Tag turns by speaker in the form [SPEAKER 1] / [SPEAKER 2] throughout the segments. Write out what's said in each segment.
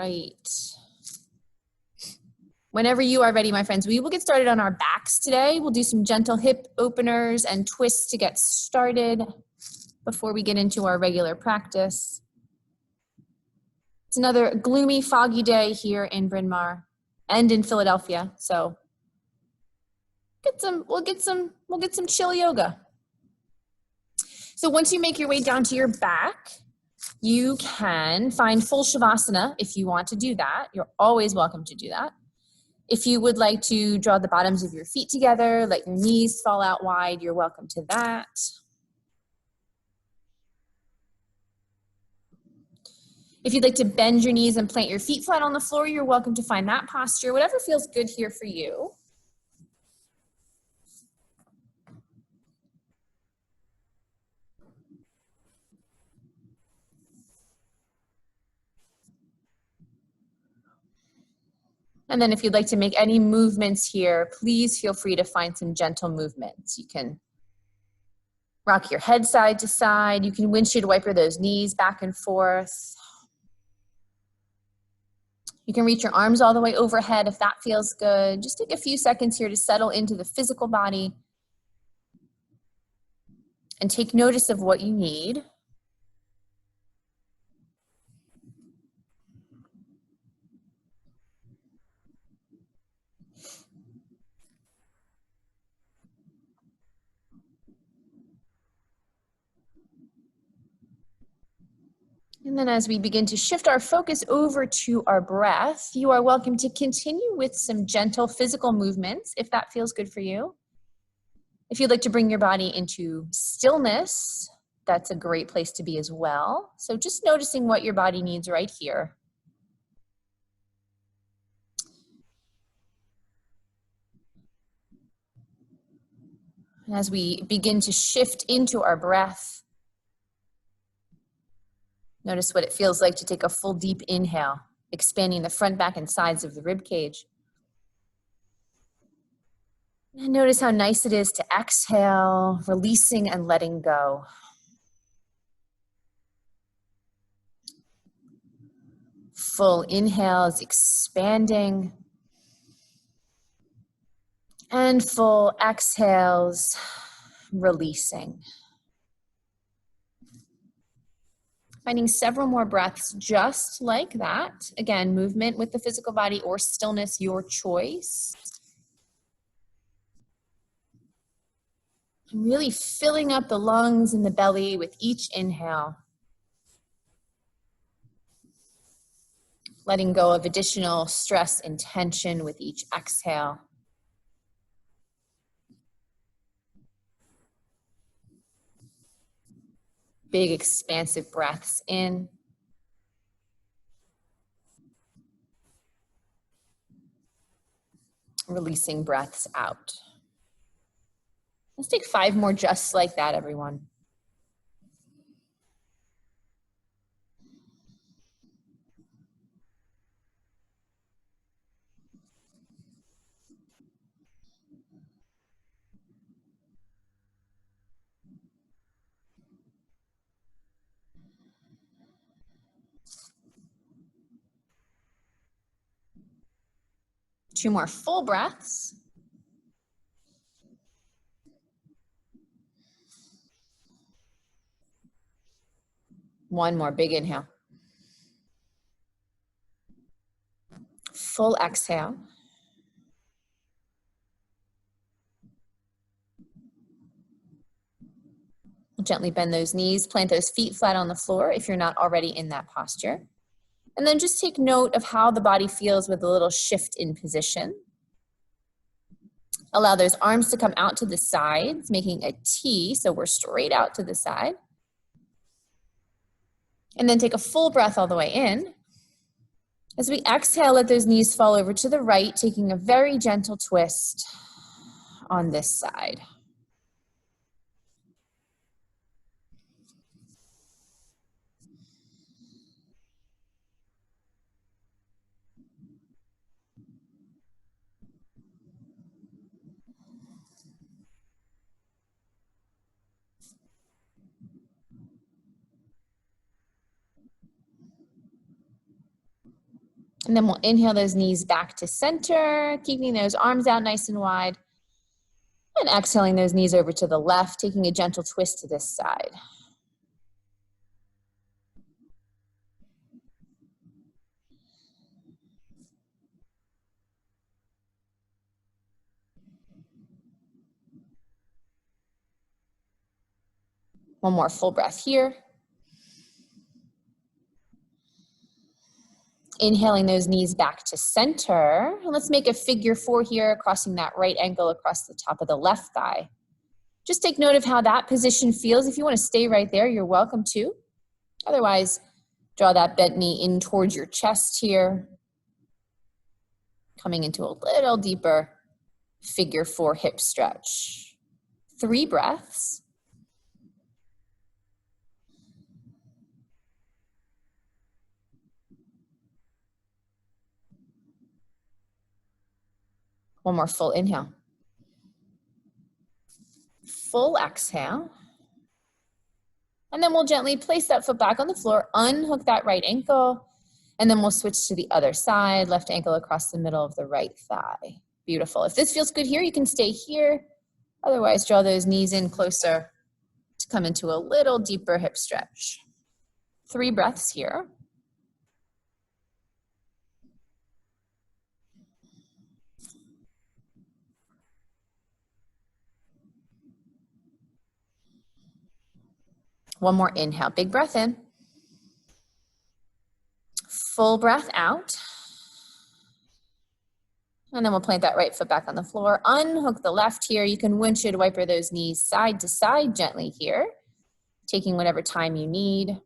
[SPEAKER 1] right. Whenever you are ready, my friends, we will get started on our backs today. We'll do some gentle hip openers and twists to get started before we get into our regular practice. It's another gloomy, foggy day here in Bryn Mawr and in Philadelphia, so we'll get some chill yoga. So once you make your way down to your back, you can find full Shavasana if you want to do that. You're always welcome to do that. If you would like to draw the bottoms of your feet together, let your knees fall out wide, you're welcome to that. If you'd like to bend your knees and plant your feet flat on the floor, you're welcome to find that posture, whatever feels good here for you. And then if you'd like to make any movements here, please feel free to find some gentle movements. You can rock your head side to side. You can windshield wiper those knees back and forth. You can reach your arms all the way overhead if that feels good. Just take a few seconds here to settle into the physical body and take notice of what you need. And then as we begin to shift our focus over to our breath, you are welcome to continue with some gentle physical movements if that feels good for you. If you'd like to bring your body into stillness, that's a great place to be as well. So just noticing what your body needs right here. And as we begin to shift into our breath, notice what it feels like to take a full deep inhale, expanding the front, back, and sides of the rib cage. And notice how nice it is to exhale, releasing and letting go. Full inhale is expanding. And full exhales, releasing. Finding several more breaths just like that. Again, movement with the physical body or stillness, your choice. And really filling up the lungs and the belly with each inhale. Letting go of additional stress and tension with each exhale. Big expansive breaths in. Releasing breaths out. Let's take 5 more just like that, everyone. Two more full breaths. One more big inhale. Full exhale. Gently bend those knees, plant those feet flat on the floor if you're not already in that posture. And then just take note of how the body feels with a little shift in position. Allow those arms to come out to the sides, making a T, so we're straight out to the side. And then take a full breath all the way in. As we exhale, let those knees fall over to the right, taking a very gentle twist on this side. And then we'll inhale those knees back to center, keeping those arms out nice and wide. And exhaling those knees over to the left, taking a gentle twist to this side. One more full breath here. Inhaling those knees back to center. And let's make a figure 4 here, crossing that right ankle across the top of the left thigh. Just take note of how that position feels. If you want to stay right there, you're welcome to. Otherwise, draw that bent knee in towards your chest here. Coming into a little deeper figure 4 hip stretch. 3 breaths. One more full inhale. Full exhale. And then we'll gently place that foot back on the floor, unhook that right ankle, and then we'll switch to the other side, left ankle across the middle of the right thigh. Beautiful. If this feels good here, you can stay here. Otherwise, draw those knees in closer to come into a little deeper hip stretch. 3 breaths here. One more inhale, big breath in. Full breath out. And then we'll plant that right foot back on the floor. Unhook the left here. You can windshield wiper those knees side to side gently here, taking whatever time you need.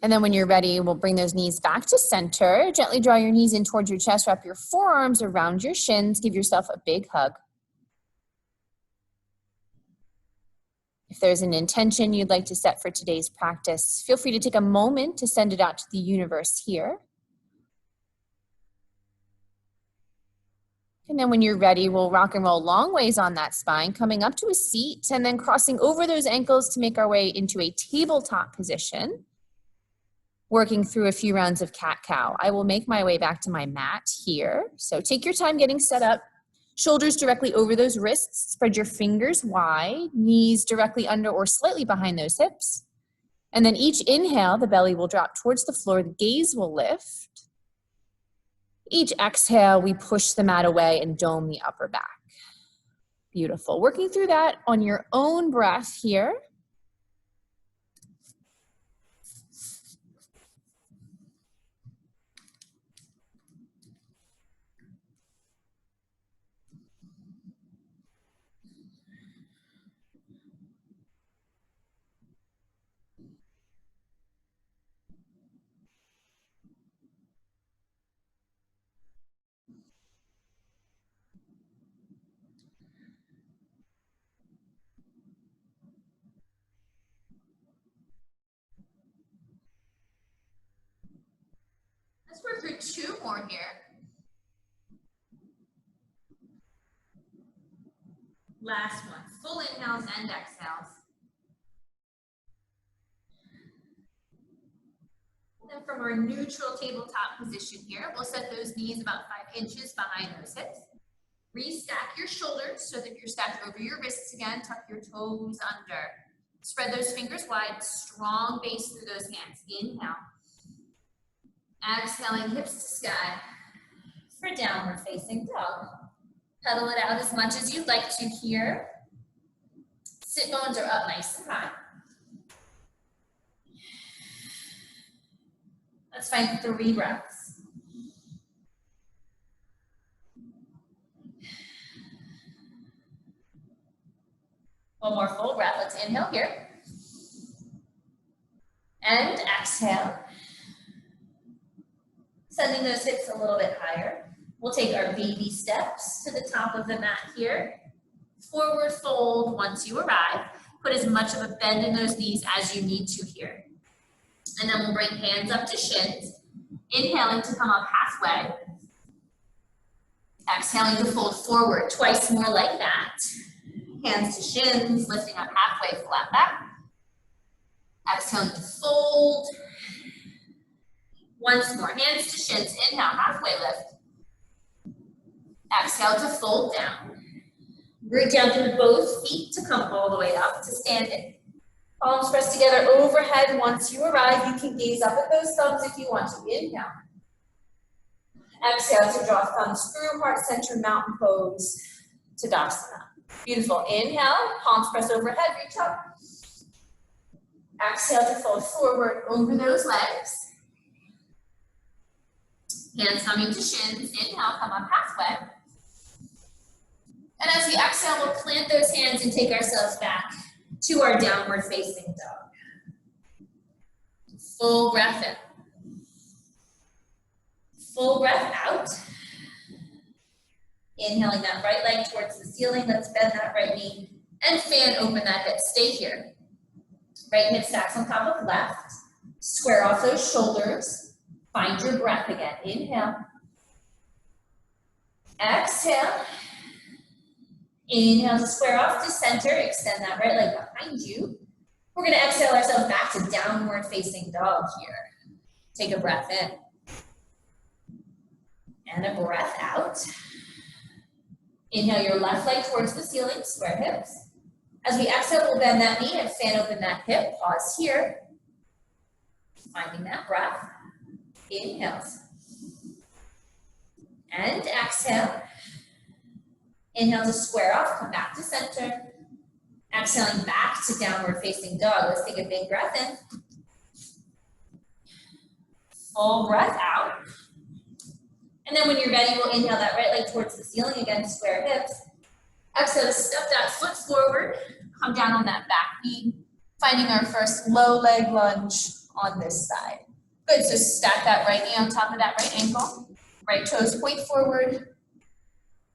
[SPEAKER 1] And then when you're ready, we'll bring those knees back to center. Gently draw your knees in towards your chest. Wrap your forearms around your shins. Give yourself a big hug. If there's an intention you'd like to set for today's practice, feel free to take a moment to send it out to the universe here. And then when you're ready, we'll rock and roll long ways on that spine, coming up to a seat and then crossing over those ankles to make our way into a tabletop position, working through a few rounds of cat-cow. I will make my way back to my mat here. So take your time getting set up. Shoulders directly over those wrists, spread your fingers wide, knees directly under or slightly behind those hips. And then each inhale, the belly will drop towards the floor, the gaze will lift. Each exhale, we push the mat away and dome the upper back. Beautiful. Working through that on your own breath here. Let's work through 2 more here. Last one, full inhales and exhales. Then from our neutral tabletop position here, we'll set those knees about 5 inches behind those hips. Restack your shoulders so that you're stacked over your wrists again. Tuck your toes under. Spread those fingers wide, strong base through those hands. Inhale. Exhaling hips to sky for downward facing dog. Pedal it out as much as you'd like to here. Sit bones are up nice and high. Let's find 3 breaths. One more full breath. Let's inhale here. And exhale. Sending those hips a little bit higher. We'll take our baby steps to the top of the mat here. Forward fold once you arrive. Put as much of a bend in those knees as you need to here. And then we'll bring hands up to shins. Inhaling to come up halfway. Exhaling to fold forward twice more like that. Hands to shins, lifting up halfway, flat back. Exhale to fold. Once more, hands to shins. Inhale, halfway lift. Exhale to fold down. Root down through both feet to come all the way up to standing. Palms pressed together overhead. Once you arrive, you can gaze up at those thumbs if you want to. Inhale. Exhale to draw thumbs through, heart center, mountain pose, Tadasana. Beautiful. Inhale, palms pressed overhead, reach up. Exhale to fold forward over those legs. Hands coming to shins. Inhale, come up halfway. And as we exhale, we'll plant those hands and take ourselves back to our downward facing dog. Full breath in. Full breath out. Inhaling that right leg towards the ceiling. Let's bend that right knee and fan open that hip. Stay here. Right hip stacks on top of left. Square off those shoulders. Find your breath again. Inhale. Exhale. Inhale to square off to center. Extend that right leg behind you. We're going to exhale ourselves back to downward facing dog here. Take a breath in. And a breath out. Inhale your left leg towards the ceiling, square hips. As we exhale, we'll bend that knee and fan open that hip. Pause here. Finding that breath. Inhales. And exhale. Inhale to square off, come back to center. Exhaling back to downward facing dog. Let's take a big breath in. Full breath out. And then when you're ready, we'll inhale that right leg towards the ceiling again, square hips. Exhale to step that foot forward, come down on that back knee, finding our first low leg lunge on this side. Good, so stack that right knee on top of that right ankle. Right toes point forward,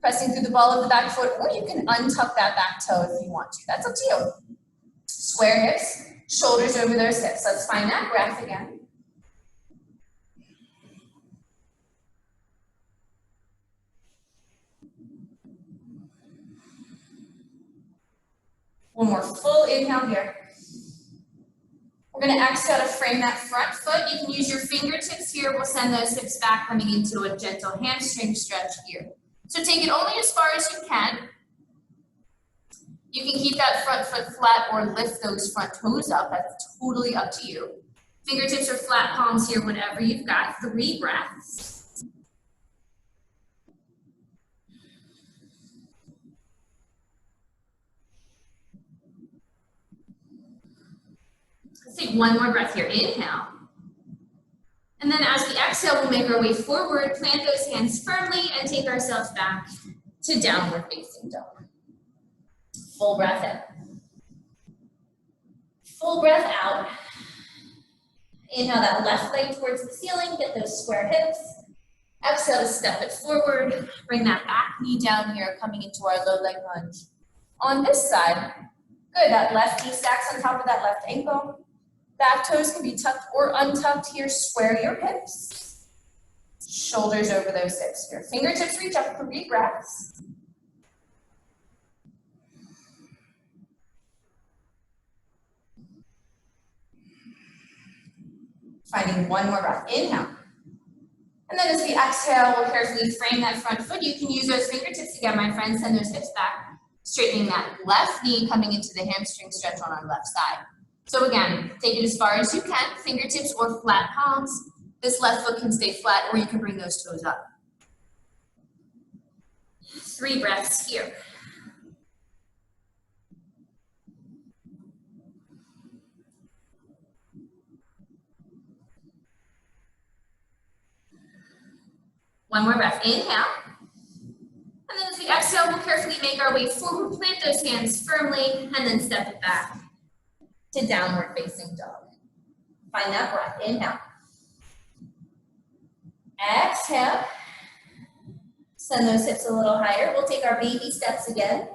[SPEAKER 1] pressing through the ball of the back foot, or you can untuck that back toe if you want to. That's up to you. Square hips, shoulders over those hips. Let's find that breath again. One more full inhale here. We're going to exhale to frame that front foot. You can use your fingertips here. We'll send those hips back, coming into a gentle hamstring stretch here. So take it only as far as you can. You can keep that front foot flat or lift those front toes up. That's totally up to you. Fingertips or flat palms here whenever you've got. 3 breaths. Let's take one more breath here. Inhale. And then as we exhale, we'll make our way forward, plant those hands firmly, and take ourselves back to downward facing dog. Full breath in. Full breath out. Inhale that left leg towards the ceiling, get those square hips. Exhale to step it forward, bring that back knee down here, coming into our low leg lunge. On this side, good, that left knee stacks on top of that left ankle. Back toes can be tucked or untucked here. Square your hips. Shoulders over those hips here. Fingertips reach up, 3 breaths. Finding one more breath. Inhale. And then as we exhale, we'll carefully frame that front foot. You can use those fingertips again, my friends. Send those hips back. Straightening that left knee, coming into the hamstring stretch on our left side. So again, take it as far as you can, fingertips or flat palms. This left foot can stay flat, or you can bring those toes up. 3 breaths here. One more breath. Inhale. And then as we exhale, we'll carefully make our way forward, plant those hands firmly, and then step it back to downward facing dog. Find that breath. Inhale. Exhale. Send those hips a little higher. We'll take our baby steps again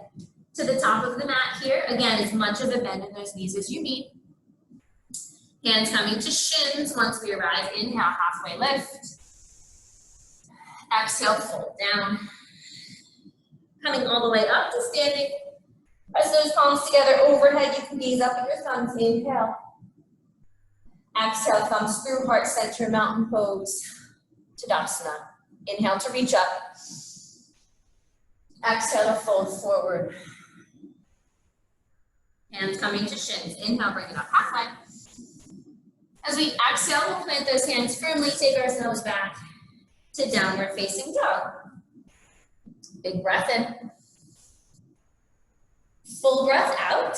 [SPEAKER 1] to the top of the mat here. Again, as much of a bend in those knees as you need. Hands coming to shins once we arrive. Inhale, halfway lift. Exhale, fold down. Coming all the way up to standing. Press those palms together overhead. You can gaze up at your thumbs. Inhale. Exhale, thumbs through, heart center, mountain pose, Tadasana. Inhale to reach up. Exhale to fold forward. Hands coming to shins. Inhale, bring it up halfway. As we exhale, we'll plant those hands firmly, take ourselves back to downward facing dog. Big breath in. Full breath out.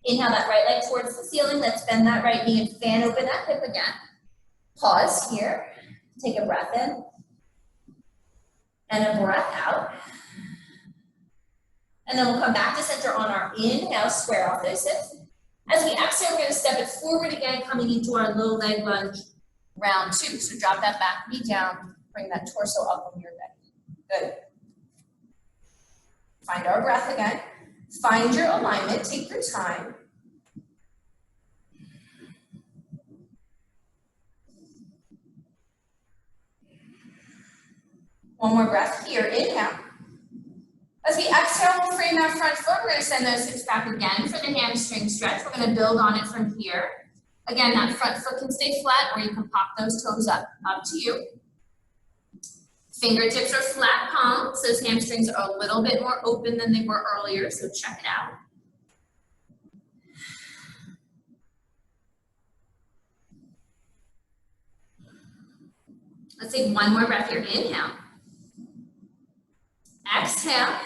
[SPEAKER 1] Inhale that right leg towards the ceiling. Let's bend that right knee and fan open that hip again. Pause here. Take a breath in. And a breath out. And then we'll come back to center on our inhale, square off those hips. As we exhale, we're going to step it forward again, coming into our low leg lunge, round 2. So drop that back knee down, bring that torso up when you're ready. Good. Find our breath again. Find your alignment, take your time. One more breath here, inhale. As we exhale, we'll frame that front foot. We're going to send those hips back again for the hamstring stretch. We're going to build on it from here. Again, that front foot can stay flat or you can pop those toes up to you. Fingertips are flat palms. Those hamstrings are a little bit more open than they were earlier, so check it out. Let's take one more breath here. Inhale. Exhale.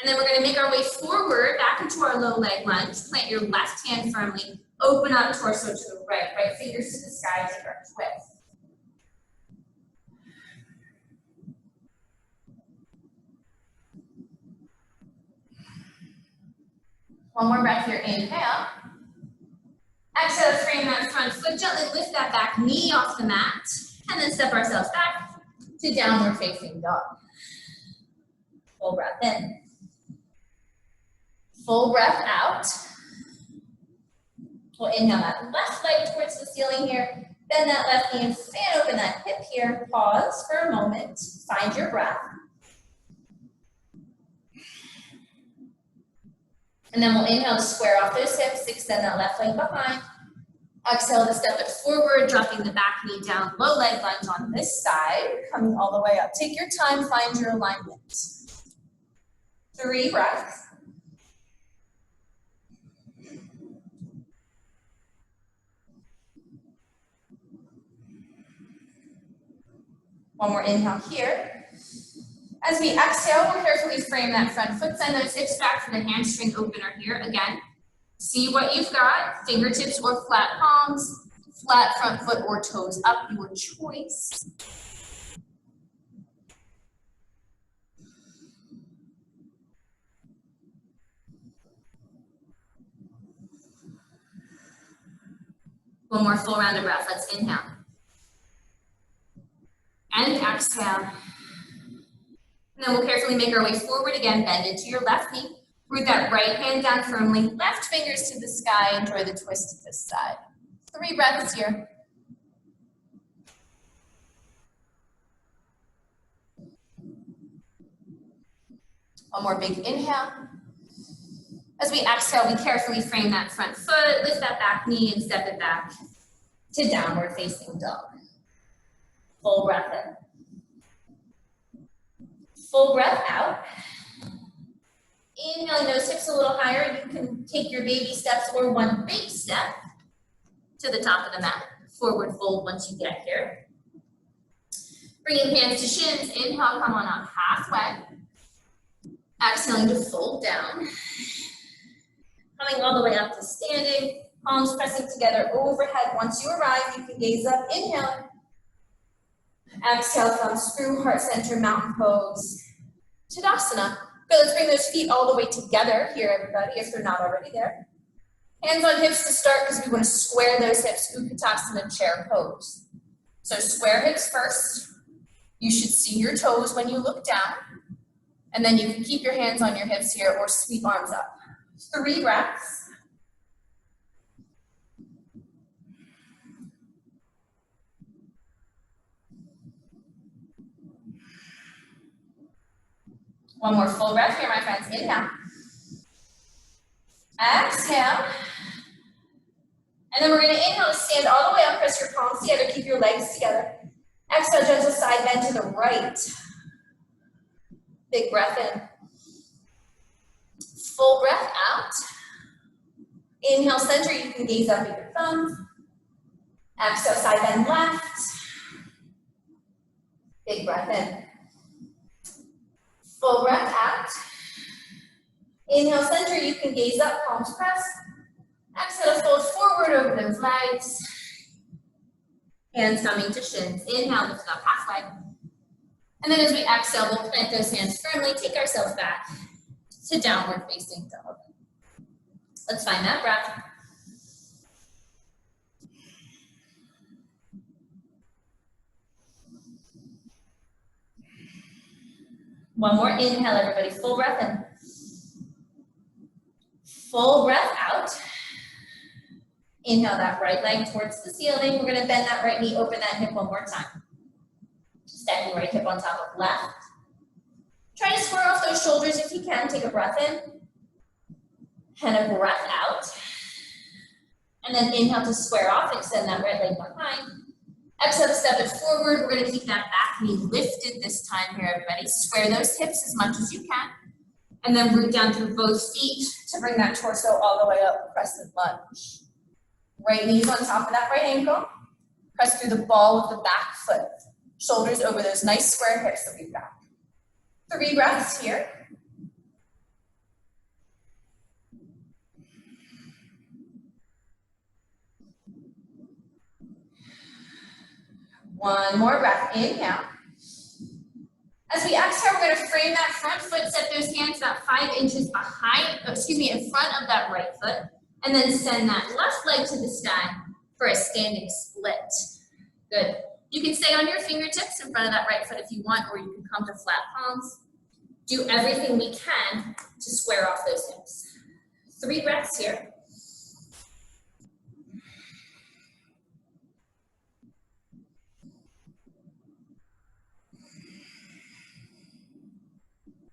[SPEAKER 1] And then we're going to make our way forward back into our low leg lunge. Plant your left hand firmly. Open up torso to the right. Right fingers to the sky. Take our twist. One more breath here. Inhale. Exhale, frame that front foot. Gently lift that back knee off the mat. And then step ourselves back to downward facing dog. Full breath in. Full breath out. We'll inhale that left leg towards the ceiling here. Bend that left knee and fan open that hip here. Pause for a moment. Find your breath. And then we'll inhale to square off those hips. Extend that left leg behind. Exhale to step it forward, dropping the back knee down. Low leg lunge on this side. Coming all the way up. Take your time. Find your alignment. 3 breaths. One more inhale here. As we exhale, we'll carefully frame that front foot. Send those hips back for the hamstring opener here. Again, see what you've got. Fingertips or flat palms. Flat front foot or toes up, your choice. One more full round of breath. Let's inhale. And exhale. And then we'll carefully make our way forward again. Bend into your left knee. Root that right hand down firmly. Left fingers to the sky. Enjoy the twist to this side. 3 breaths here. One more big inhale. As we exhale, we carefully frame that front foot, lift that back knee, and step it back to downward facing dog. Full breath in. Full breath out. Inhaling those hips a little higher. You can take your baby steps or one big step to the top of the mat. Forward fold once you get here. Bringing hands to shins. Inhale, come on up halfway. Exhaling to fold down. Coming all the way up to standing. Palms pressing together overhead. Once you arrive, you can gaze up. Inhale. Exhale, thumbs through, heart center, mountain pose. Tadasana. Good, let's bring those feet all the way together here, everybody, if they're not already there. Hands on hips to start because we want to square those hips, Utkatasana chair pose. So square hips first. You should see your toes when you look down. And then you can keep your hands on your hips here or sweep arms up. 3 breaths. One more full breath here, my friends. Inhale. Exhale. And then we're going to inhale to stand all the way up, press your palms together, keep your legs together. Exhale, gentle side bend to the right. Big breath in. Full breath out. Inhale, center, you can gaze up at your thumbs. Exhale, side bend left. Big breath in. Full breath out. Inhale, center, you can gaze up, palms pressed. Exhale, fold forward over those legs. Hands coming to shins. Inhale, lift up halfway. And then as we exhale, we'll plant those hands firmly, take ourselves back to downward facing dog. Let's find that breath. One more inhale, everybody. Full breath in. Full breath out. Inhale that right leg towards the ceiling. We're going to bend that right knee, open that hip one more time. Stacking right hip on top of left. Try to square off those shoulders if you can. Take a breath in and a breath out. And then inhale to square off, extend that right leg behind. Exhale to step it forward. We're going to keep that back knee lifted this time here, everybody. Square those hips as much as you can. And then root down through both feet to bring that torso all the way up, crescent lunge. Right knee's on top of that right ankle. Press through the ball of the back foot. Shoulders over those nice square hips that we've got. 3 breaths here. One more breath, inhale. As we exhale, we're going to frame that front foot, set those hands about 5 inches behind, in front of that right foot, and then send that left leg to the sky for a standing split. Good. You can stay on your fingertips in front of that right foot if you want, or you can come to flat palms. Do everything we can to square off those hips. 3 breaths here.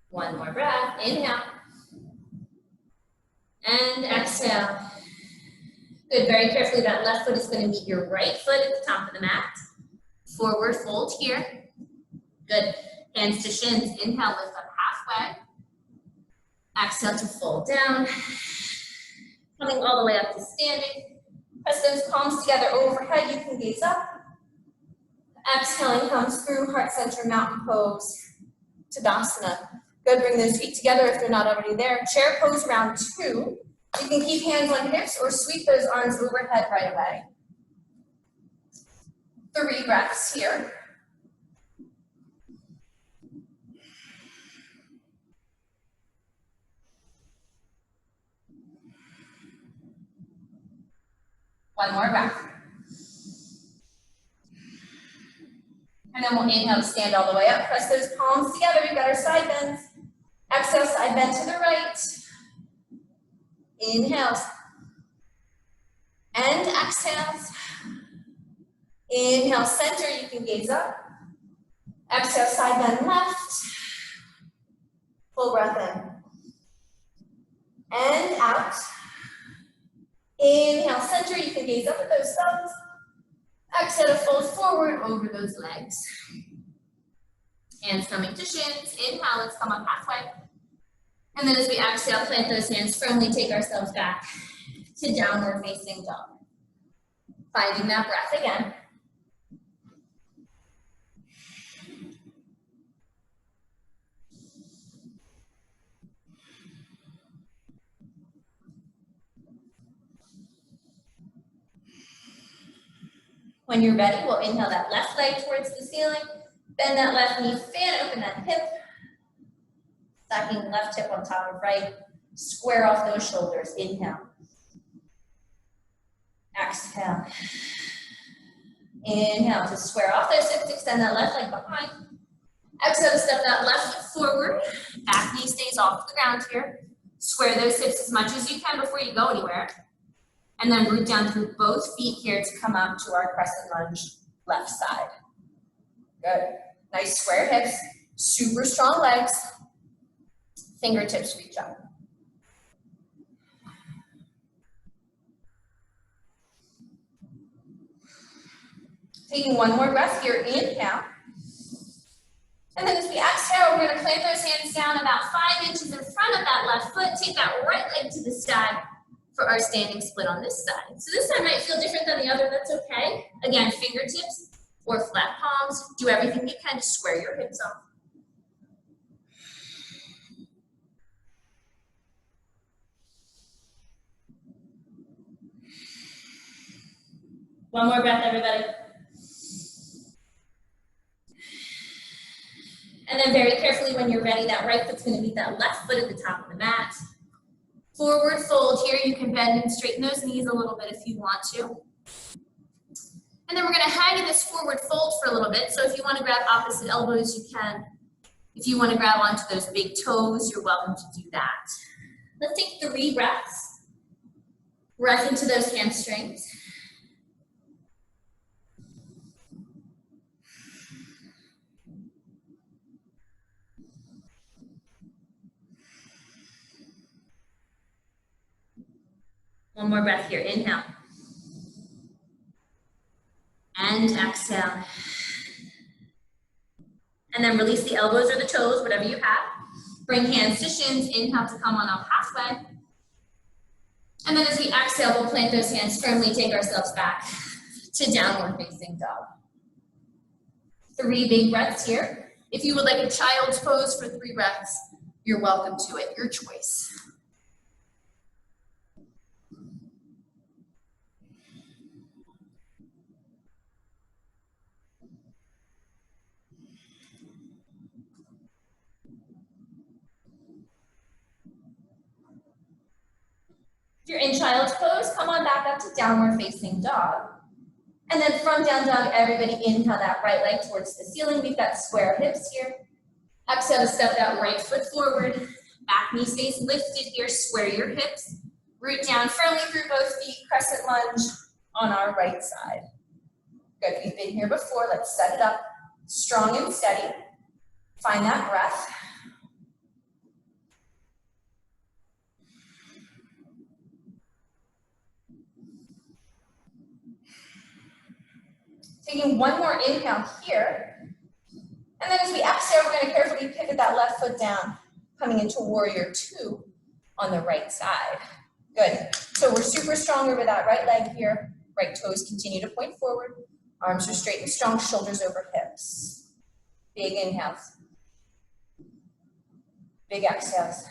[SPEAKER 1] One more breath, inhale. And exhale. Good, very carefully, that left foot is going to meet your right foot at the top of the mat. Forward fold here. Good, hands to shins, inhale, lift up halfway. Exhale to fold down. Coming all the way up to standing. Press those palms together overhead, you can gaze up. Exhaling comes through, heart center, mountain pose, Tadasana. Good, bring those feet together if they're not already there. Chair pose round 2. You can keep hands on hips or sweep those arms overhead right away. 3 breaths here. One more breath. And then we'll inhale to stand all the way up. Press those palms together. We've got our side bends. Exhale, side bend to the right. Inhales. And exhales. Inhale, center. You can gaze up. Exhale, side bend left. Full breath in. And out. Inhale, center. You can gaze up at those thumbs. Exhale to fold forward over those legs. Hands coming to shins. Inhale, let's come up halfway. And then as we exhale, plant those hands firmly, take ourselves back to downward facing dog. Finding that breath again. When you're ready, we'll inhale that left leg towards the ceiling. Bend that left knee, fan open that hip. Stacking left hip on top of right. Square off those shoulders. Inhale. Exhale. Inhale to square off those hips. Extend that left leg behind. Exhale to step that left foot forward. Back knee stays off the ground here. Square those hips as much as you can before you go anywhere. And then root down through both feet here to come up to our crescent lunge left side. Good. Nice square hips, super strong legs. Fingertips reach up. Taking one more breath here, inhale. And then as we exhale, we're going to plant those hands down about 5 inches in front of that left foot. Take that right leg to the side for our standing split on this side. So this side might feel different than the other, that's okay. Again, fingertips or flat palms, do everything you can to square your hips off. One more breath, everybody. And then very carefully, when you're ready, that right foot's gonna meet that left foot at the top of the mat. Forward fold here. You can bend and straighten those knees a little bit if you want to. And then we're gonna hang in this forward fold for a little bit. So if you wanna grab opposite elbows, you can. If you wanna grab onto those big toes, you're welcome to do that. Let's take 3 breaths. Breath into those hamstrings. One more breath here, inhale. And exhale. And then release the elbows or the toes, whatever you have. Bring hands to shins, inhale to come on up halfway. And then as we exhale, we'll plant those hands firmly, take ourselves back to downward facing dog. 3 big breaths here. If you would like a child's pose for 3 breaths, you're welcome to it, your choice. If you're in child's pose, come on back up to downward facing dog. And then from down dog, everybody inhale that right leg towards the ceiling. We've got square hips here. Exhale to step that right foot forward. Back knee stays lifted here. Square your hips. Root down firmly through both feet. Crescent lunge on our right side. Good, we've been here before. Let's set it up strong and steady. Find that breath. Taking one more inhale here. And then as we exhale, we're going to carefully pivot that left foot down, coming into warrior 2 on the right side. Good. So we're super strong over that right leg here. Right toes continue to point forward. Arms are straight and strong, shoulders over hips. Big inhales. Big exhales.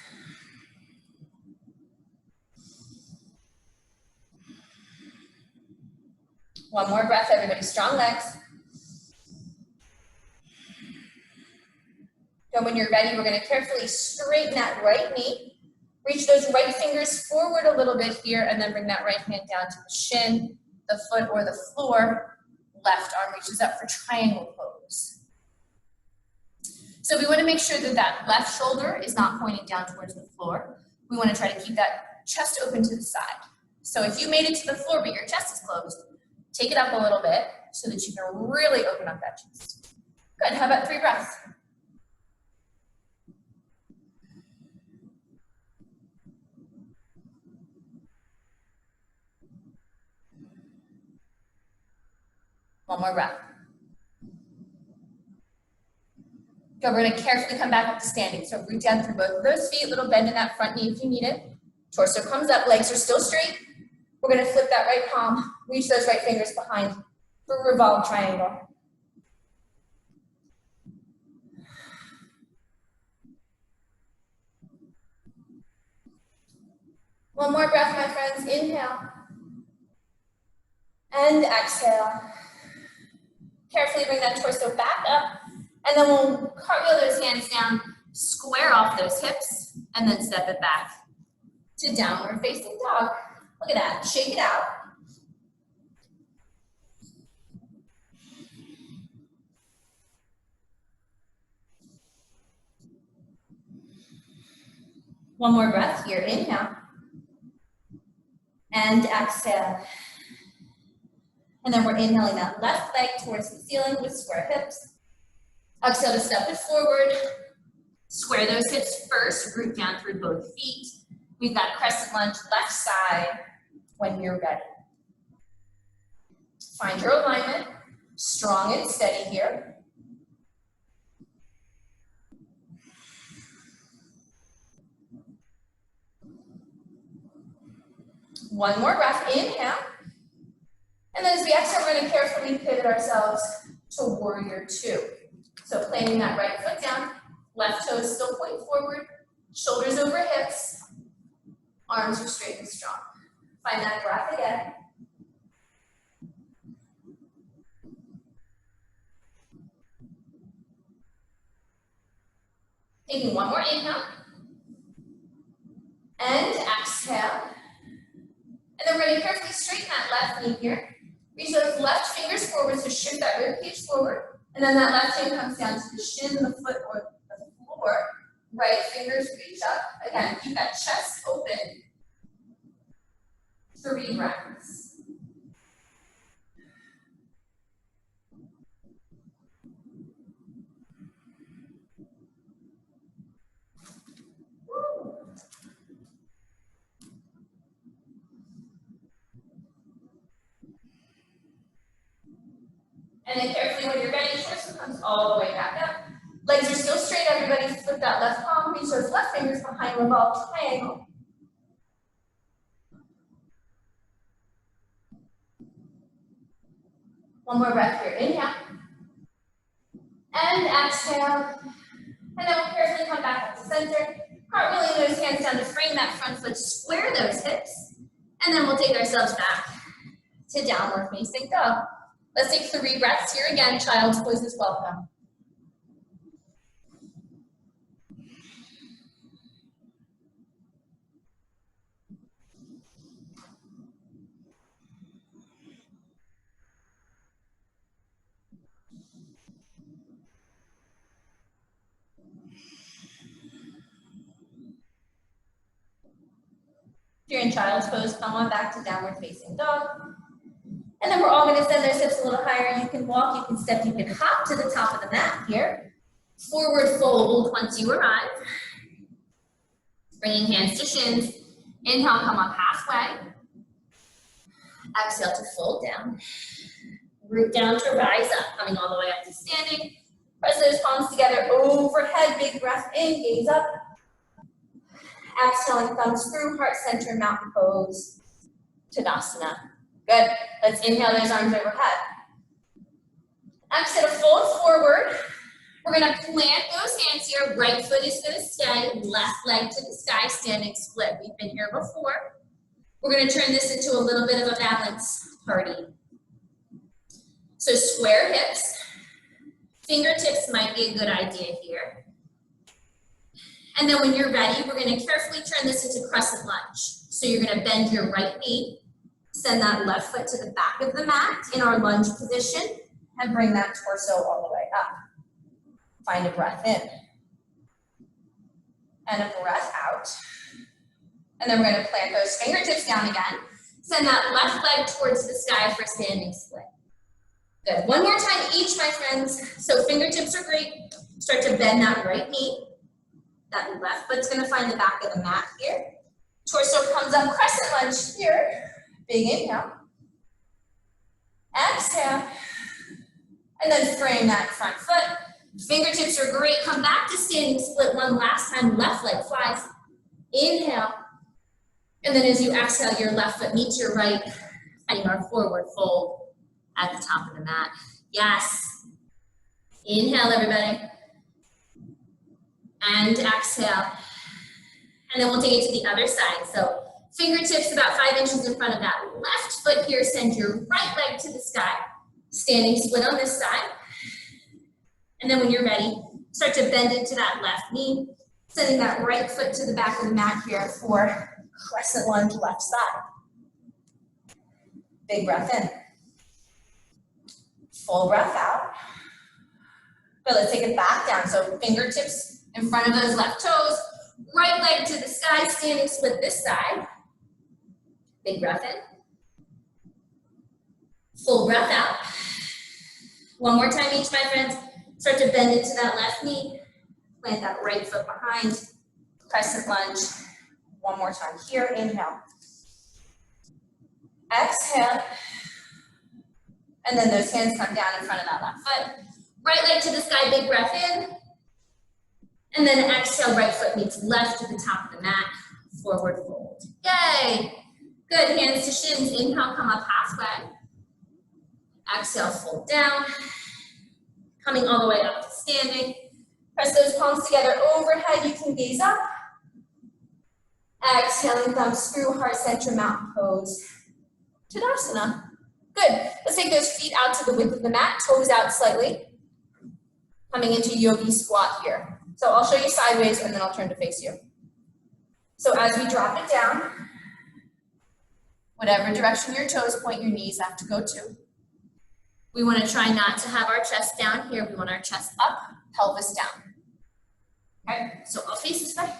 [SPEAKER 1] One more breath, everybody. Strong legs. And when you're ready, we're going to carefully straighten that right knee. Reach those right fingers forward a little bit here, and then bring that right hand down to the shin, the foot, or the floor. Left arm reaches up for triangle pose. So we want to make sure that that left shoulder is not pointing down towards the floor. We want to try to keep that chest open to the side. So if you made it to the floor, but your chest is closed, take it up a little bit so that you can really open up that chest. Good, how about 3 breaths? One more breath. Good, we're gonna carefully come back up to standing. So root down through both of those feet, little bend in that front knee if you need it. Torso comes up, legs are still straight. We're gonna flip that right palm, reach those right fingers behind for revolve triangle. One more breath, my friends. Inhale. And exhale. Carefully bring that torso back up. And then we'll cartwheel those hands down, square off those hips, and then step it back to downward facing dog. Look at that, shake it out. One more breath here, inhale. And exhale. And then we're inhaling that left leg towards the ceiling with square hips. Exhale to step it forward. Square those hips first, root down through both feet. We've got crescent lunge left side when you're ready. Find your alignment. Strong and steady here. One more breath, inhale. And then as we exhale, we're going to carefully pivot ourselves to warrior two. So planting that right foot down, left toe is still pointing forward, shoulders over hips, arms are straight and strong. Find that breath again. Taking one more inhale. And exhale. And then we're going to carefully straighten that left knee here. Reach those left fingers forward, so shift that rib cage forward. And then that left hand comes down to the shin, the foot, or the floor. Right fingers reach up. Again, keep that chest open. 3 breaths. Woo. And then carefully when you're ready, torso comes all the way back up. Legs are still straight, everybody. Flip that left palm, reach those left fingers behind revolved triangle. One more breath here, inhale. And exhale. And then we'll carefully come back up to center. Cartwheeling those hands down to frame that front foot, square those hips. And then we'll take ourselves back to downward facing dog. Let's take 3 breaths here again. Child's pose is welcome. If you're in child's pose, come on back to downward facing dog. And then we're all going to send those hips a little higher. You can walk, you can step, you can hop to the top of the mat here. Forward fold once you arrive. Bringing hands to shins. Inhale, come up halfway. Exhale to fold down. Root down to rise up, coming all the way up to standing. Press those palms together overhead. Big breath in, gaze up. Exhaling, thumbs through, heart center, mountain pose, Tadasana. Good. Let's inhale those arms overhead. Exhale, fold forward. We're going to plant those hands here. Right foot is going to stay. Left leg to the sky, standing split. We've been here before. We're going to turn this into a little bit of a balance party. So square hips. Fingertips might be a good idea here. And then when you're ready, we're going to carefully turn this into crescent lunge. So you're going to bend your right knee, send that left foot to the back of the mat in our lunge position, and bring that torso all the way up. Find a breath in. And a breath out. And then we're going to plant those fingertips down again. Send that left leg towards the sky for standing split. Good. One more time each, my friends. So fingertips are great. Start to bend that right knee. That left foot's going to find the back of the mat here. Torso comes up, crescent lunge here. Big inhale. Exhale. And then frame that front foot. Fingertips are great. Come back to standing split one last time. Left leg flies. Inhale. And then as you exhale, your left foot meets your right, finding our forward fold at the top of the mat. Yes. Inhale, everybody. And exhale. And then we'll take it to the other side. So fingertips about 5 inches in front of that left foot here. Send your right leg to the sky. Standing split on this side. And then when you're ready, start to bend into that left knee. Sending that right foot to the back of the mat here for crescent lunge left side. Big breath in. Full breath out. Good, let's take it back down. So fingertips in front of those left toes. Right leg to the sky, standing split this side. Big breath in. Full breath out. One more time each, my friends. Start to bend into that left knee. Plant that right foot behind. Crescent lunge. One more time here. Inhale. Exhale. And then those hands come down in front of that left foot. Right leg to the sky, big breath in. And then exhale, right foot meets left to the top of the mat, forward fold. Yay! Good, hands to shins, inhale, come up halfway. Exhale, fold down. Coming all the way up to standing. Press those palms together overhead, you can gaze up. Exhaling, thumbs through, heart center, mountain pose. Tadasana. Good, let's take those feet out to the width of the mat, toes out slightly. Coming into yogi squat here. So I'll show you sideways and then I'll turn to face you. So as we drop it down, whatever direction your toes point, your knees have to go to. We want to try not to have our chest down here. We want our chest up, pelvis down. Okay, so I'll face this way.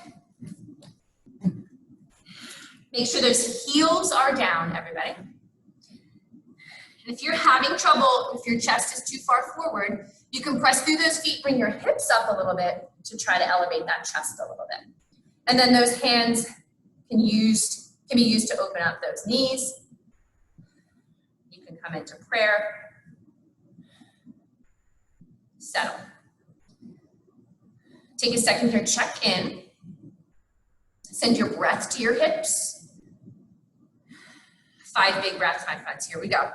[SPEAKER 1] Make sure those heels are down, everybody. And if you're having trouble, if your chest is too far forward, you can press through those feet, bring your hips up a little bit to try to elevate that chest a little bit. And then those hands can be used to open up those knees. You can come into prayer. Settle. Take a second here, check in. Send your breath to your hips. 5 big breaths, my friends. Here we go.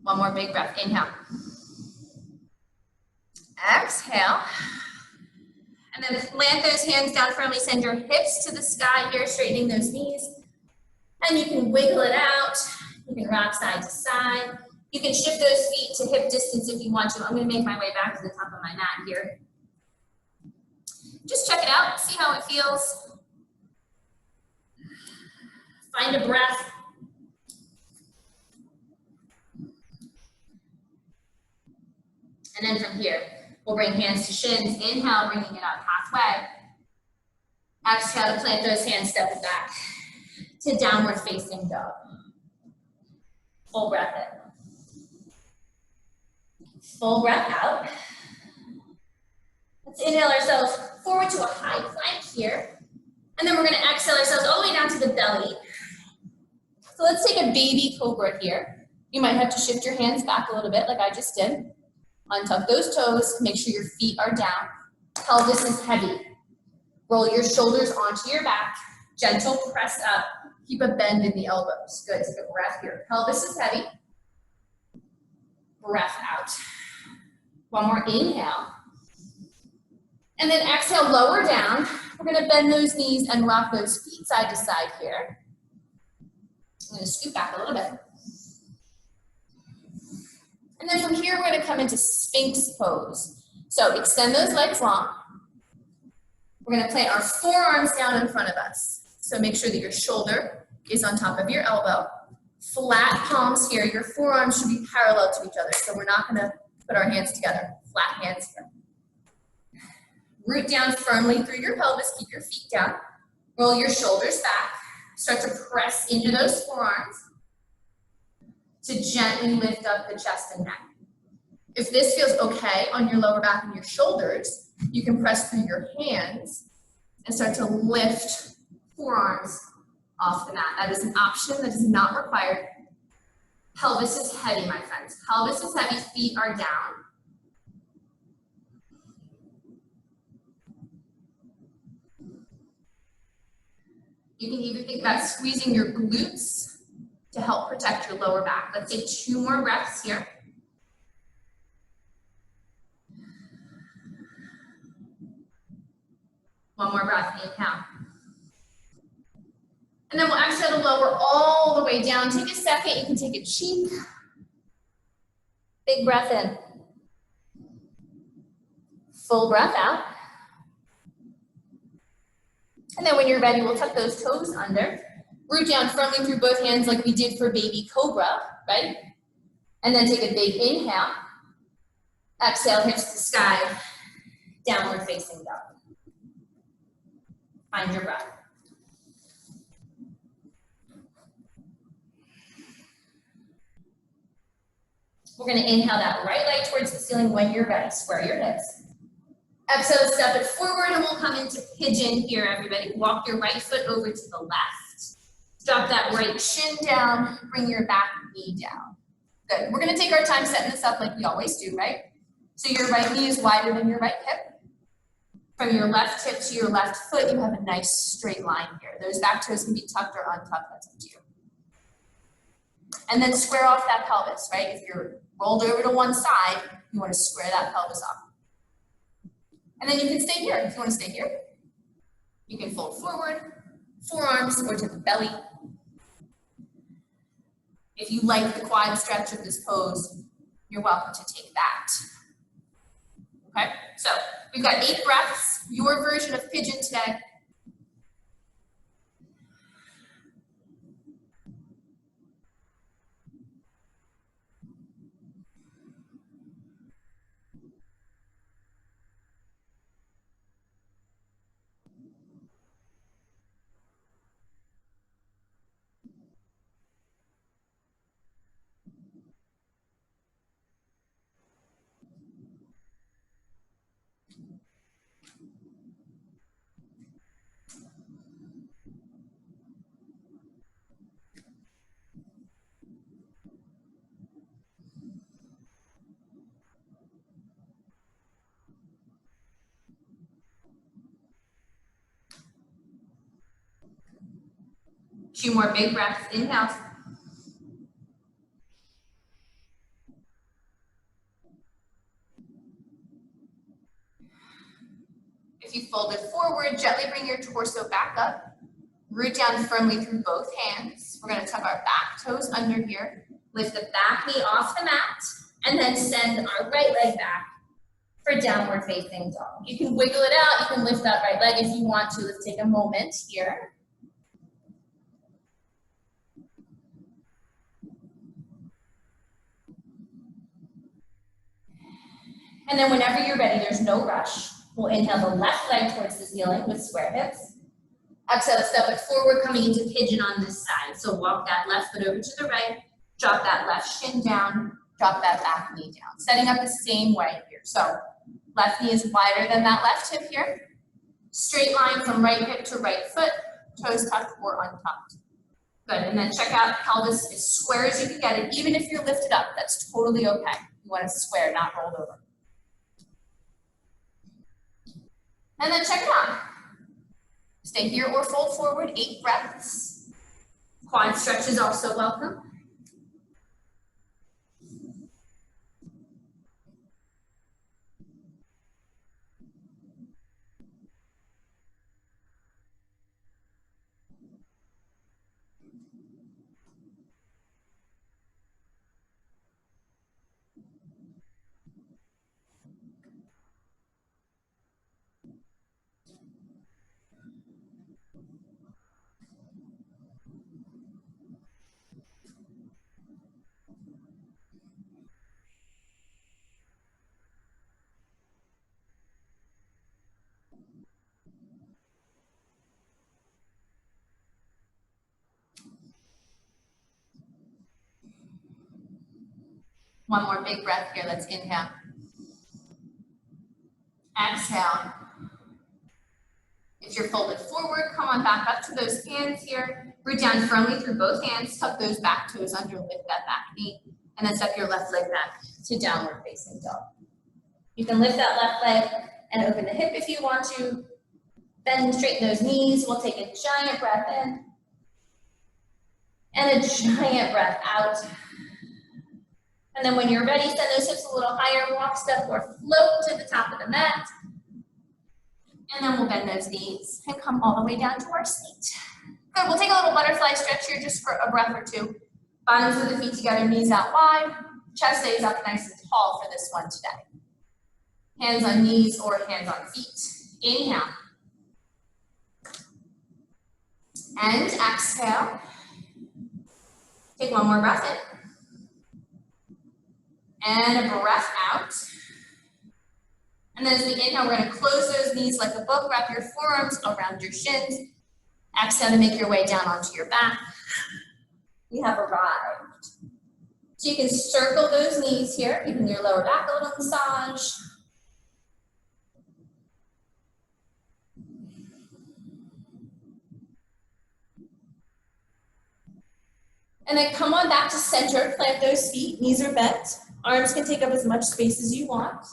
[SPEAKER 1] One more big breath, inhale. Exhale. And then plant those hands down firmly, send your hips to the sky here, straightening those knees. And you can wiggle it out. You can rock side to side. You can shift those feet to hip distance if you want to. I'm gonna make my way back to the top of my mat here. Just check it out, see how it feels. Find a breath. And then from here, we'll bring hands to shins. Inhale, bringing it up halfway. Exhale to plant those hands, step it back to downward facing dog. Full breath in. Full breath out. Let's inhale ourselves forward to a high plank here. And then we're gonna exhale ourselves all the way down to the belly. So let's take a baby cobra here. You might have to shift your hands back a little bit like I just did. Untuck those toes, make sure your feet are down. Pelvis is heavy. Roll your shoulders onto your back. Gentle press up. Keep a bend in the elbows. Good, take a breath here. Pelvis is heavy. Breath out. One more inhale. And then exhale, lower down. We're gonna bend those knees and rock those feet side to side here. I'm gonna scoot back a little bit. And then from here, we're gonna come into Sphinx pose. So extend those legs long. We're gonna plant our forearms down in front of us. So make sure that your shoulder is on top of your elbow. Flat palms here. Your forearms should be parallel to each other. So we're not gonna put our hands together. Flat hands here. Root down firmly through your pelvis. Keep your feet down. Roll your shoulders back. Start to press into those forearms to gently lift up the chest and neck. If this feels okay on your lower back and your shoulders, you can press through your hands and start to lift forearms off the mat. That is an option that is not required. Pelvis is heavy, my friends. Pelvis is heavy, feet are down. You can even think about squeezing your glutes to help protect your lower back. Let's take 2 more breaths here. One more breath, inhale. And then we'll exhale to lower all the way down. Take a second, you can take a cheek. Big breath in. Full breath out. And then when you're ready, we'll tuck those toes under. Root down firmly through both hands like we did for baby cobra, right? And then take a big inhale. Exhale, hips to sky, downward facing dog. Find your breath. We're going to inhale that right leg towards the ceiling when you're ready. Square your hips. Exhale, step it forward, and we'll come into pigeon here, everybody. Walk your right foot over to the left. Drop that right shin down. Bring your back knee down. Good. We're going to take our time setting this up like we always do, right? So your right knee is wider than your right hip. From your left hip to your left foot, you have a nice straight line here. Those back toes can be tucked or untucked. That's up to you. And then square off that pelvis, right? If you're rolled over to one side, you want to square that pelvis off. And then you can stay here. If you want to stay here, you can fold forward, forearms or to the belly. If you like the quad stretch of this pose, you're welcome to take that. Okay, so we've got 8 breaths, your version of pigeon today. Two more big breaths, inhale. If you fold it forward, gently bring your torso back up. Root down firmly through both hands. We're going to tuck our back toes under here. Lift the back knee off the mat, and then send our right leg back for downward facing dog. You can wiggle it out. You can lift that right leg if you want to. Let's take a moment here. And then whenever you're ready, there's no rush. We'll inhale the left leg towards the ceiling with square hips. Exhale, step it forward, coming into pigeon on this side. So walk that left foot over to the right, drop that left shin down, drop that back knee down. Setting up the same way here. So left knee is wider than that left hip here. Straight line from right hip to right foot, toes tucked or untucked. Good, and then check out pelvis as square as you can get it. Even if you're lifted up, that's totally okay. You want it square, not rolled over. And then check it out. Stay here or fold forward, 8 breaths. Quad stretch is also welcome. One more big breath here. Let's inhale. Exhale. If you're folded forward, come on back up to those hands here. Root down firmly through both hands. Tuck those back toes under, lift that back knee, and then step your left leg back to downward facing dog. You can lift that left leg and open the hip if you want to. Bend and straighten those knees. We'll take a giant breath in and a giant breath out. And then when you're ready, send those hips a little higher, walk, step, or float to the top of the mat. And then we'll bend those knees and come all the way down to our seat. Good, we'll take a little butterfly stretch here just for a breath or two. Bottoms of the feet together, knees out wide. Chest stays up nice and tall for this one today. Hands on knees or hands on feet. Inhale. And exhale. Take one more breath in. And a breath out. And then as we inhale, we're going to close those knees like a book, wrap your forearms around your shins. Exhale to make your way down onto your back. We have arrived. So you can circle those knees here, giving your lower back a little massage. And then come on back to center, plant those feet, knees are bent. Arms can take up as much space as you want.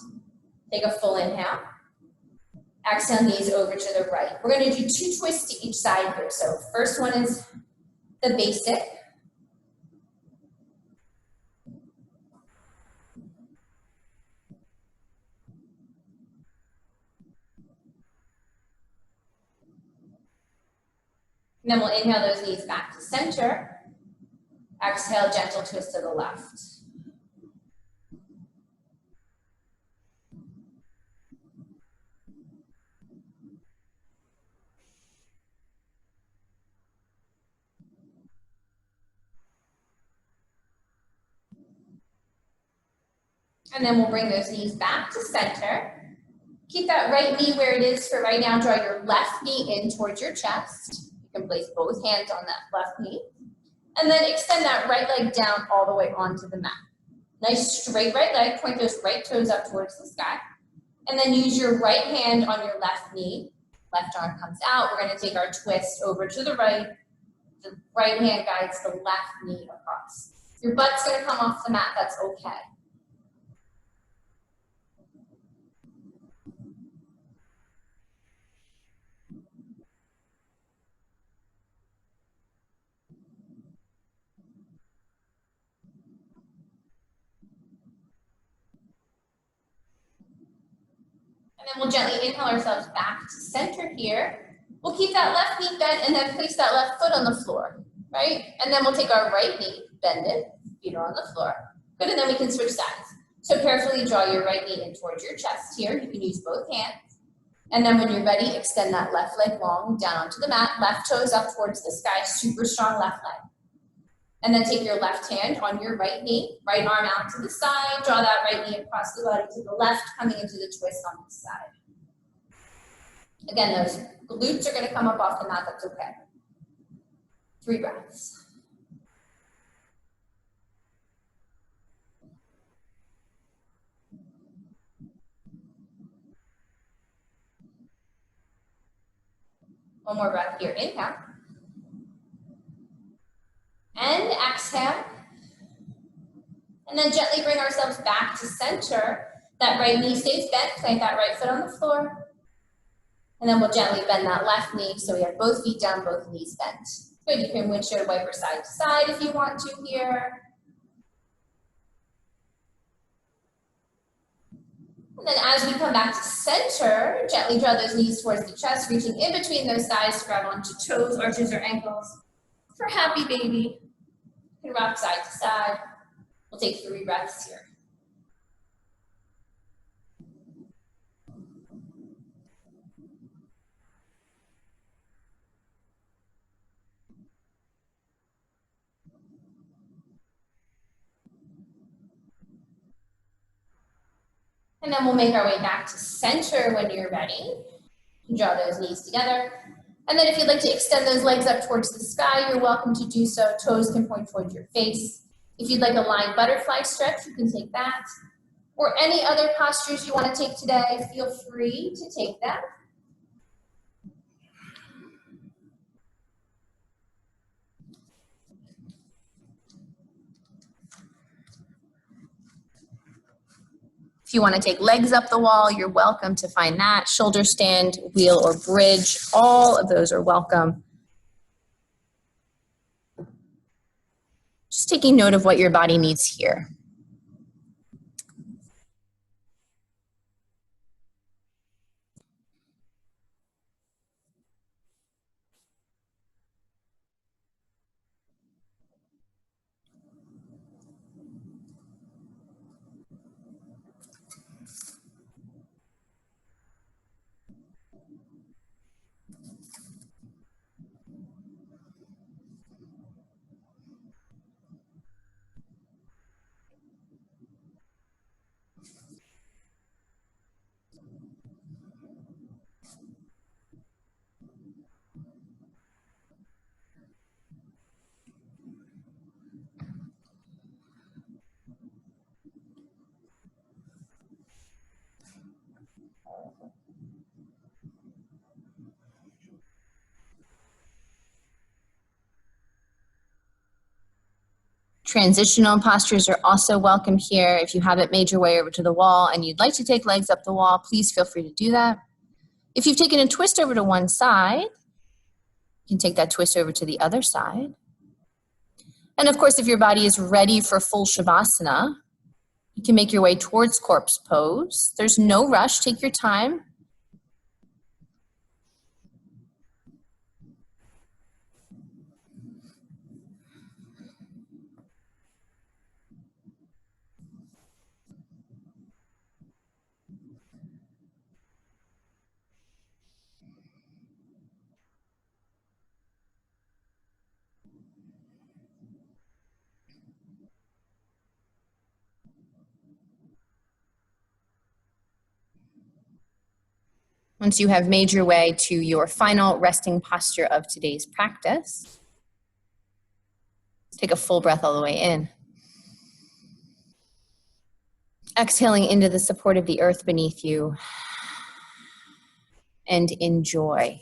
[SPEAKER 1] Take a full inhale. Exhale, knees over to the right. We're going to do 2 twists to each side here. So first one is the basic. And then we'll inhale those knees back to center. Exhale, gentle twist to the left. And then we'll bring those knees back to center. Keep that right knee where it is for right now. Draw your left knee in towards your chest. You can place both hands on that left knee. And then extend that right leg down all the way onto the mat. Nice straight right leg. Point those right toes up towards the sky. And then use your right hand on your left knee. Left arm comes out. We're going to take our twist over to the right. The right hand guides the left knee across. Your butt's going to come off the mat. That's okay. And then we'll gently inhale ourselves back to center here. We'll keep that left knee bent and then place that left foot on the floor, right? And then we'll take our right knee, bend it, feet are on the floor. Good, and then we can switch sides. So carefully draw your right knee in towards your chest here. You can use both hands. And then when you're ready, extend that left leg long down onto the mat, left toes up towards the sky, super strong left leg. And then take your left hand on your right knee, right arm out to the side, draw that right knee across the body to the left, coming into the twist on this side. Again, those glutes are going to come up off the mat, that's okay. 3 breaths. One more breath here, inhale. And exhale. And then gently bring ourselves back to center. That right knee stays bent, plant that right foot on the floor. And then we'll gently bend that left knee so we have both feet down, both knees bent. Good, you can windshield wiper side to side if you want to here. And then as we come back to center, gently draw those knees towards the chest, reaching in between those thighs to grab onto toes, arches, or ankles. For happy baby, you can rock side to side. We'll take 3 breaths here. And then we'll make our way back to center when you're ready. Draw those knees together. And then if you'd like to extend those legs up towards the sky, you're welcome to do so. Toes can point towards your face. If you'd like a lying butterfly stretch, you can take that. Or any other postures you want to take today, feel free to take them. If you want to take legs up the wall, you're welcome to find that. Shoulder stand, wheel, or bridge, all of those are welcome. Just taking note of what your body needs here. Transitional postures are also welcome here. If you haven't made your way over to the wall and you'd like to take legs up the wall, please feel free to do that. If you've taken a twist over to one side, you can take that twist over to the other side. And of course, if your body is ready for full Shavasana, you can make your way towards corpse pose. There's no rush, take your time. Once you have made your way to your final resting posture of today's practice, take a full breath all the way in. Exhaling into the support of the earth beneath you, and enjoy.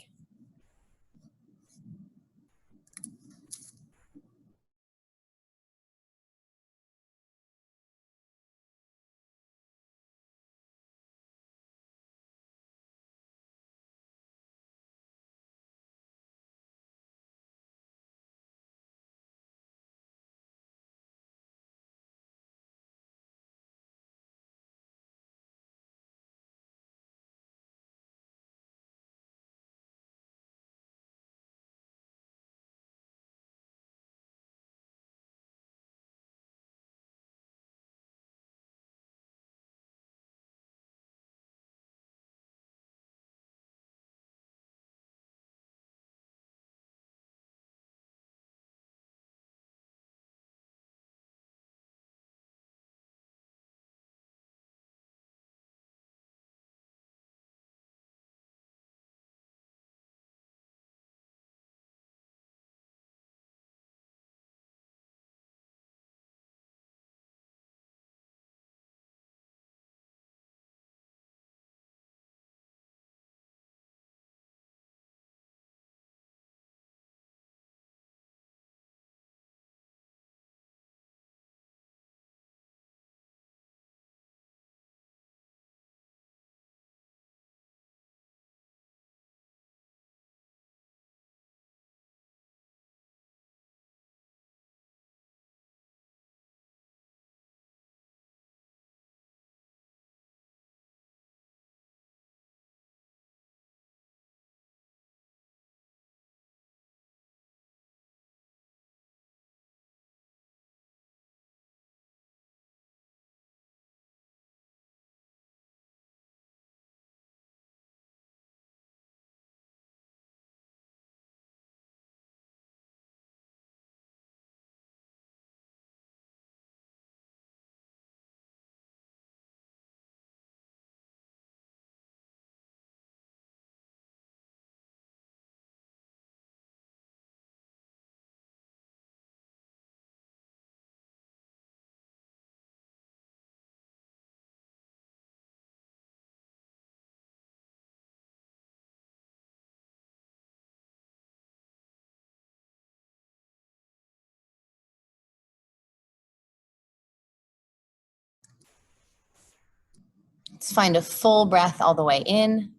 [SPEAKER 1] Let's find a full breath all the way in.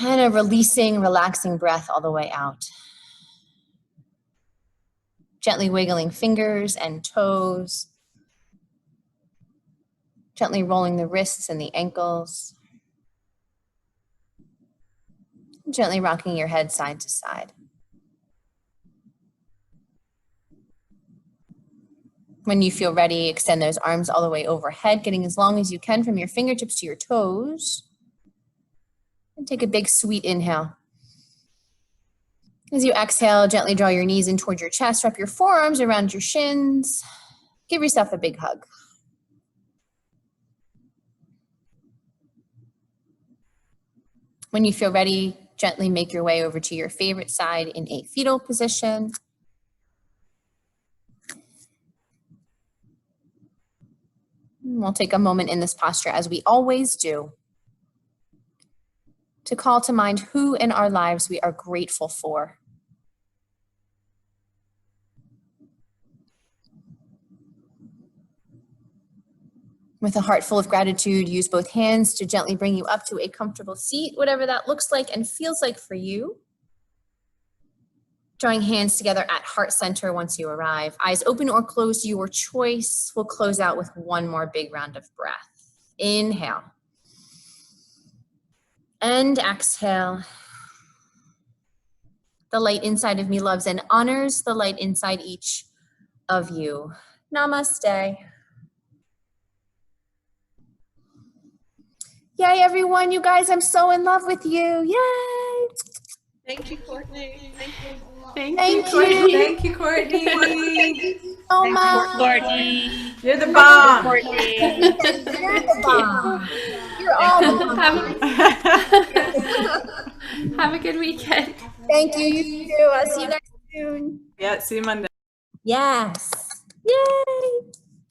[SPEAKER 1] And a releasing, relaxing breath all the way out. Gently wiggling fingers and toes. Gently rolling the wrists and the ankles. Gently rocking your head side to side. When you feel ready, extend those arms all the way overhead, getting as long as you can from your fingertips to your toes. And take a big, sweet inhale. As you exhale, gently draw your knees in toward your chest, wrap your forearms around your shins. Give yourself a big hug. When you feel ready, gently make your way over to your favorite side in a fetal position. We'll take a moment in this posture, as we always do, to call to mind who in our lives we are grateful for. With a heart full of gratitude, use both hands to gently bring you up to a comfortable seat, whatever that looks like and feels like for you. Drawing hands together at heart center once you arrive. Eyes open or closed, your choice. We'll close out with one more big round of breath. Inhale. And exhale. The light inside of me loves and honors the light inside each of you. Namaste. Yay, everyone. You guys, I'm so in love with you. Yay.
[SPEAKER 2] Thank you, Courtney. Thank you.
[SPEAKER 3] Thank you, Courtney. Thank you, Courtney.
[SPEAKER 1] So much.
[SPEAKER 2] Courtney.
[SPEAKER 3] You're the bomb.
[SPEAKER 2] Courtney.
[SPEAKER 1] You're the bomb. You're all the bomb.
[SPEAKER 4] Have a good weekend.
[SPEAKER 1] Thank you. You too. I'll see you guys soon.
[SPEAKER 3] Yeah, see you Monday.
[SPEAKER 1] Yes. Yay.